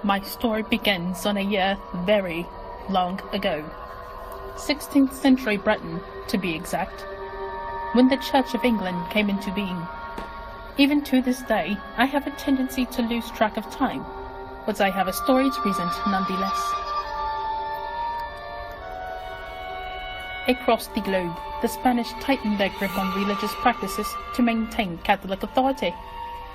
My story begins on a year very long ago, 16th century Britain to be exact, when the Church of England came into being. Even to this day, I have a tendency to lose track of time, but I have a story to present nonetheless. Across the globe, the Spanish tightened their grip on religious practices to maintain Catholic authority.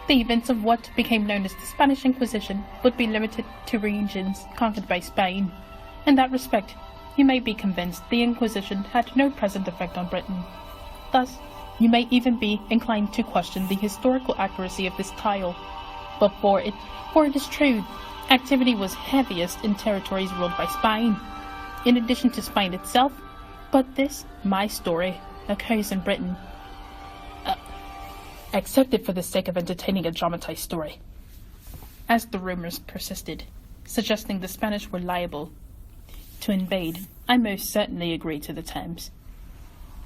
The events of what became known as the Spanish Inquisition would be limited to regions conquered by Spain. In that respect, you may be convinced the Inquisition had no present effect on Britain. Thus, you may even be inclined to question the historical accuracy of this tale. But for it is true, activity was heaviest in territories ruled by Spain. In addition to Spain itself, but this, my story, occurs in Britain. Except it for the sake of entertaining a dramatized story. As the rumors persisted, suggesting the Spanish were liable to invade, I most certainly agreed to the terms.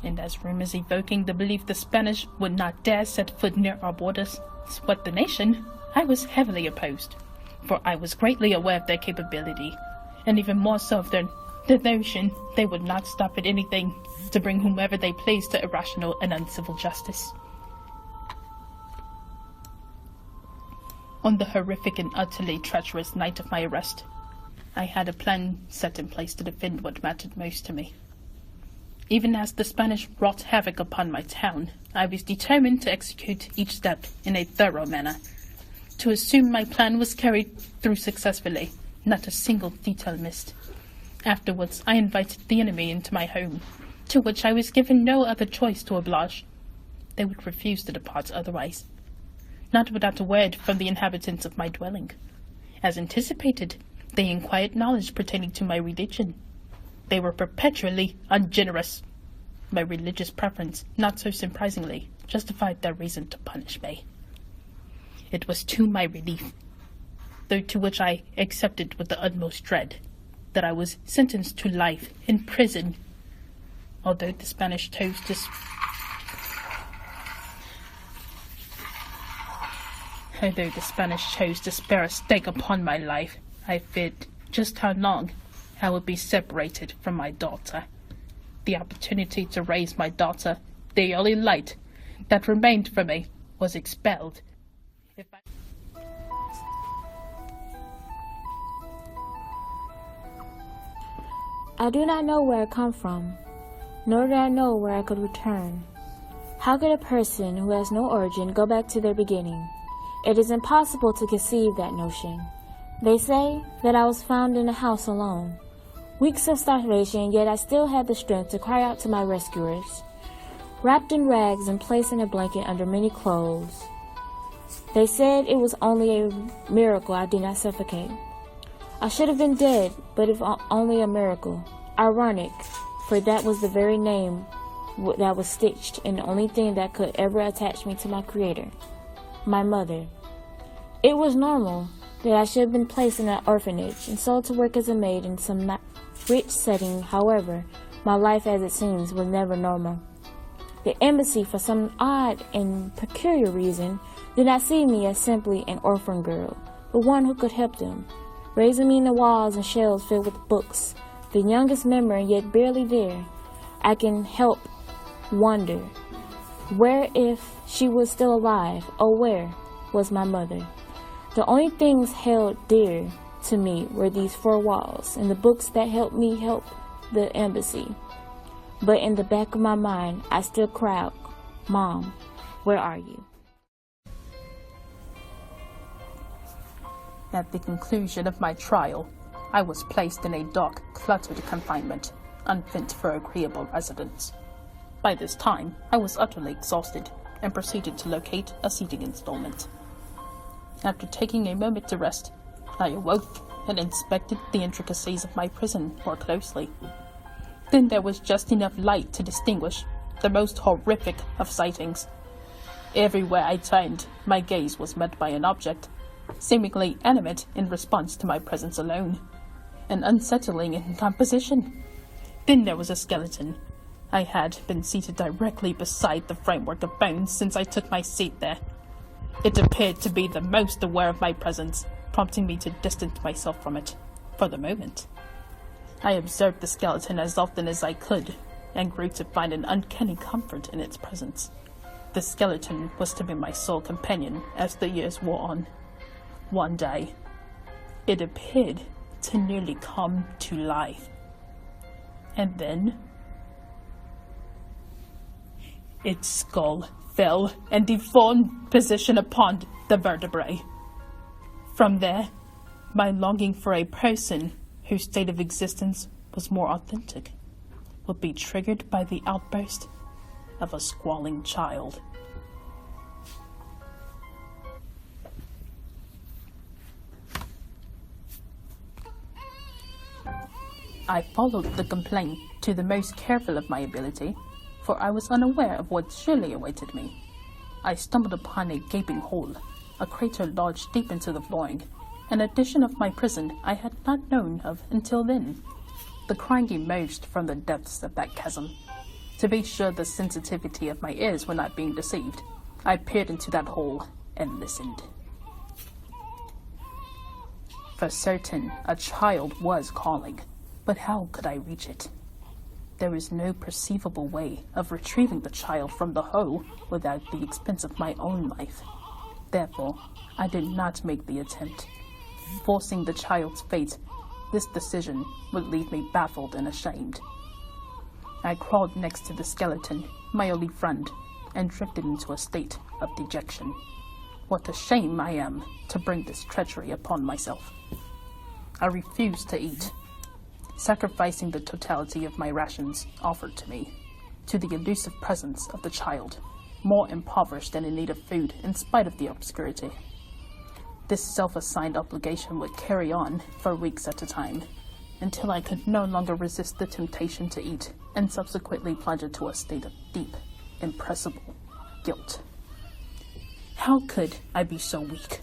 And as rumors evoking the belief the Spanish would not dare set foot near our borders swept the nation, I was heavily opposed, for I was greatly aware of their capability, and even more so of the notion they would not stop at anything to bring whomever they pleased to irrational and uncivil justice. On the horrific and utterly treacherous night of my arrest, I had a plan set in place to defend what mattered most to me. Even as the Spanish wrought havoc upon my town, I was determined to execute each step in a thorough manner. To assume my plan was carried through successfully, not a single detail missed. Afterwards, I invited the enemy into my home, to which I was given no other choice to oblige. They would refuse to depart otherwise. Not without a word from the inhabitants of my dwelling. As anticipated, they inquired knowledge pertaining to my religion. They were perpetually ungenerous. My religious preference, not so surprisingly, justified their reason to punish me. It was to my relief, though to which I accepted with the utmost dread, that I was sentenced to life in prison. Although the Spanish chose to spare a stake upon my life, I feared just how long I would be separated from my daughter. The opportunity to raise my daughter, the only light that remained for me, was expelled. I do not know where I come from, nor do I know where I could return. How could a person who has no origin go back to their beginning? It is impossible to conceive that notion. They say that I was found in a house alone. Weeks of starvation, yet I still had the strength to cry out to my rescuers. Wrapped in rags and placed in a blanket under many clothes. They said it was only a miracle I did not suffocate. I should have been dead, but if only a miracle. Ironic, for that was the very name that was stitched in the only thing that could ever attach me to my Creator, my mother. It was normal that I should have been placed in an orphanage and sold to work as a maid in some not rich setting. However, my life as it seems was never normal. The embassy, for some odd and peculiar reason, did not see me as simply an orphan girl, but one who could help them, raising me in the walls and shelves filled with books, the youngest member and yet barely there. I can help wonder, where if she was still alive, or where was my mother? The only things held dear to me were these four walls and the books that helped me help the embassy. But in the back of my mind, I still cry out, "Mom, where are you?" At the conclusion of my trial, I was placed in a dark, cluttered confinement, unfit for agreeable residence. By this time, I was utterly exhausted and proceeded to locate a seating installment. After taking a moment to rest, I awoke and inspected the intricacies of my prison more closely. Then there was just enough light to distinguish the most horrific of sightings. Everywhere I turned, my gaze was met by an object, seemingly animate in response to my presence alone, and unsettling in composition. Then there was a skeleton. I had been seated directly beside the framework of bones since I took my seat there. It appeared to be the most aware of my presence, prompting me to distance myself from it, for the moment. I observed the skeleton as often as I could, and grew to find an uncanny comfort in its presence. The skeleton was to be my sole companion as the years wore on. One day, it appeared to nearly come to life. And then, its skull fell and deformed position upon the vertebrae. From there, my longing for a person whose state of existence was more authentic would be triggered by the outburst of a squalling child. I followed the complaint to the most careful of my ability, for I was unaware of what surely awaited me. I stumbled upon a gaping hole, a crater lodged deep into the flooring, an addition of my prison I had not known of until then. The crying emerged from the depths of that chasm. To be sure the sensitivity of my ears were not being deceived, I peered into that hole and listened. For certain, a child was calling, but how could I reach it? There was no perceivable way of retrieving the child from the hole without the expense of my own life. Therefore, I did not make the attempt. Forcing the child's fate, this decision would leave me baffled and ashamed. I crawled next to the skeleton, my only friend, and drifted into a state of dejection. What a shame I am to bring this treachery upon myself. I refused to eat, sacrificing the totality of my rations offered to me to the elusive presence of the child, more impoverished and in need of food in spite of the obscurity. This self-assigned obligation would carry on for weeks at a time, until I could no longer resist the temptation to eat, and subsequently plunge into a state of deep, impressible guilt. How could I be so weak?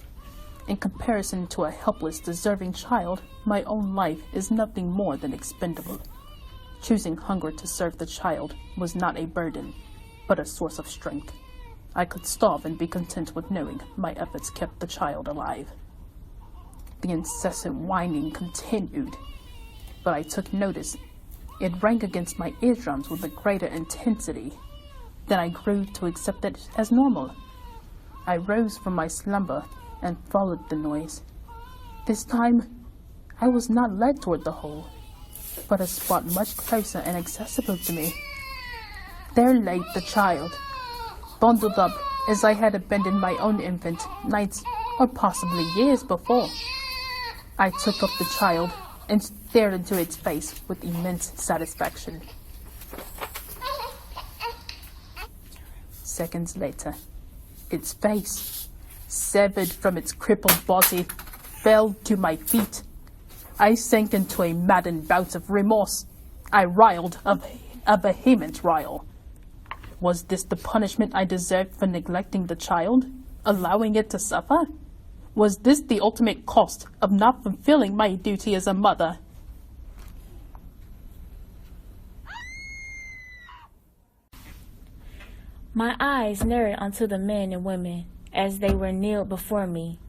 In comparison to a helpless, deserving child, my own life is nothing more than expendable. Choosing hunger to serve the child was not a burden, but a source of strength. I could starve and be content with knowing my efforts kept the child alive. The incessant whining continued, but I took notice. It rang against my eardrums with a greater intensity. Then I grew to accept it as normal. I rose from my slumber and followed the noise. This time, I was not led toward the hole, but a spot much closer and accessible to me. There lay the child, bundled up as I had abandoned my own infant nights or possibly years before. I took up the child and stared into its face with immense satisfaction. Seconds later, its face, severed from its crippled body, fell to my feet. I sank into a maddened bout of remorse. I riled a vehement rile. Was this the punishment I deserved for neglecting the child, allowing it to suffer? Was this the ultimate cost of not fulfilling my duty as a mother? My eyes narrowed onto the men and women as they were kneeled before me,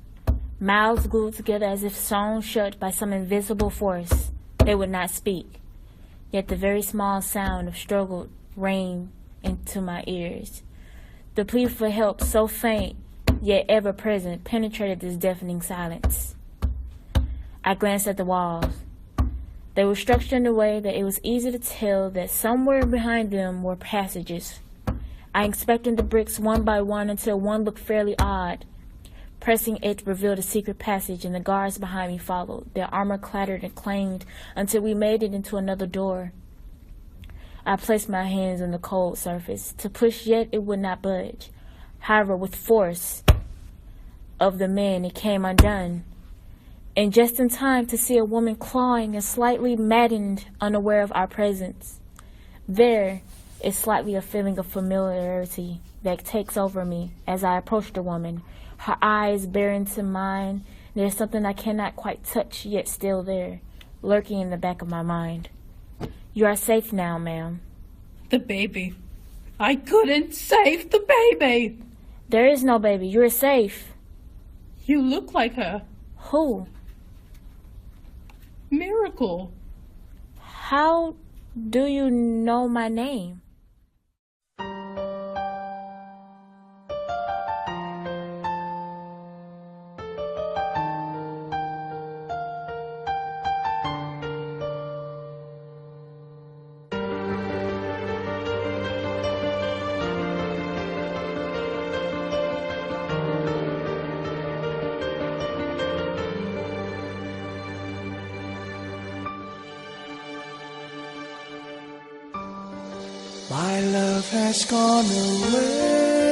mouths glued together as if sewn shut by some invisible force. They would not speak, yet the very small sound of struggle rang into my ears. The plea for help, so faint yet ever present, penetrated this deafening silence. I glanced at the walls. They were structured in a way that it was easy to tell that somewhere behind them were passages. I inspected the bricks one by one until one looked fairly odd. Pressing it revealed a secret passage, and the guards behind me followed. Their armor clattered and clanged until we made it into another door. I placed my hands on the cold surface. To push, yet it would not budge. However, with force of the men, it came undone. And just in time to see a woman clawing and slightly maddened, unaware of our presence. There is slightly a feeling of familiarity that takes over me as I approach the woman. Her eyes bear into mine. There's something I cannot quite touch, yet still there, lurking in the back of my mind. You are safe now, ma'am. The baby. I couldn't save the baby. There is no baby. You are safe. You look like her. Who? Miracle. How do you know my name? My love has gone away.